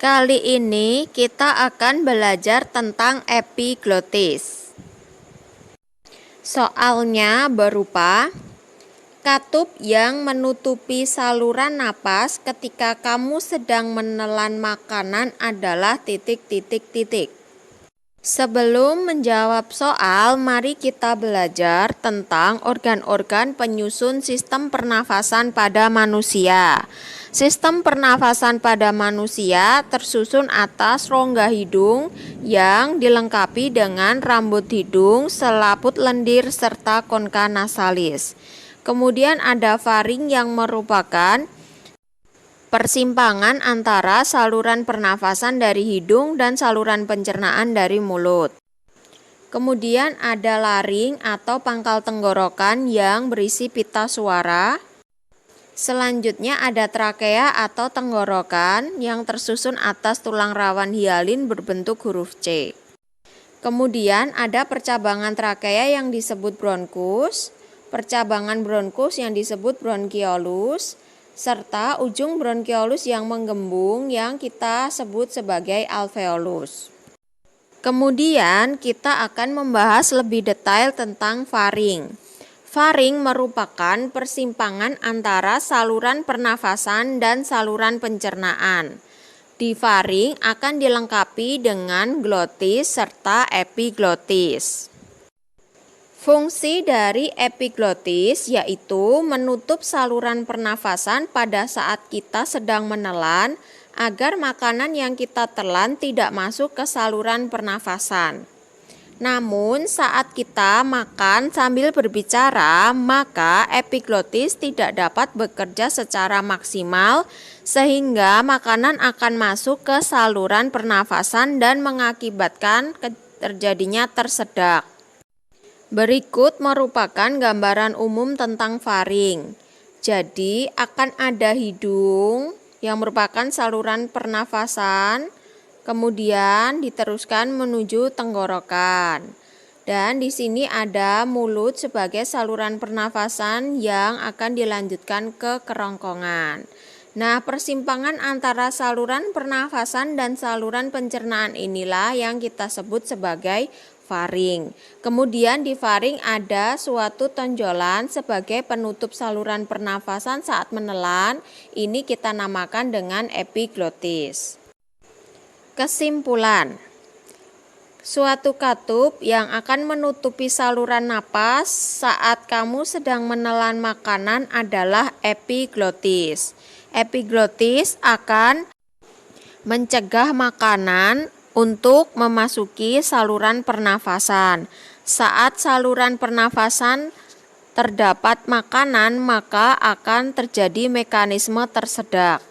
Kali ini kita akan belajar tentang epiglotis. Soalnya berupa katup yang menutupi saluran napas ketika kamu sedang menelan makanan adalah titik-titik-titik. Sebelum menjawab soal, mari kita belajar tentang organ-organ penyusun sistem pernafasan pada manusia. Sistem pernafasan pada manusia tersusun atas rongga hidung yang dilengkapi dengan rambut hidung, selaput lendir, serta concha nasalis. Kemudian ada faring yang merupakan persimpangan antara saluran pernafasan dari hidung dan saluran pencernaan dari mulut. Kemudian ada laring atau pangkal tenggorokan yang berisi pita suara. Selanjutnya ada trakea atau tenggorokan yang tersusun atas tulang rawan hialin berbentuk huruf C. Kemudian ada percabangan trakea yang disebut bronkus, percabangan bronkus yang disebut bronkiolus, serta ujung bronkiolus yang menggembung yang kita sebut sebagai alveolus. Kemudian kita akan membahas lebih detail tentang faring. Faring merupakan persimpangan antara saluran pernafasan dan saluran pencernaan. Di faring akan dilengkapi dengan glotis serta epiglotis. Fungsi dari epiglotis yaitu menutup saluran pernafasan pada saat kita sedang menelan agar makanan yang kita telan tidak masuk ke saluran pernafasan. Namun saat kita makan sambil berbicara, maka epiglotis tidak dapat bekerja secara maksimal sehingga makanan akan masuk ke saluran pernafasan dan mengakibatkan terjadinya tersedak. Berikut merupakan gambaran umum tentang faring. Jadi akan ada hidung yang merupakan saluran pernafasan, kemudian diteruskan menuju tenggorokan. Dan di sini ada mulut sebagai saluran pernafasan yang akan dilanjutkan ke kerongkongan. Nah, persimpangan antara saluran pernafasan dan saluran pencernaan inilah yang kita sebut sebagai faring. Kemudian di faring ada suatu tonjolan sebagai penutup saluran pernafasan saat menelan. Ini kita namakan dengan epiglotis. Kesimpulan, suatu katup yang akan menutupi saluran napas saat kamu sedang menelan makanan adalah epiglotis. Epiglotis akan mencegah makanan untuk memasuki saluran pernafasan. Saat saluran pernafasan terdapat makanan, maka akan terjadi mekanisme tersedak.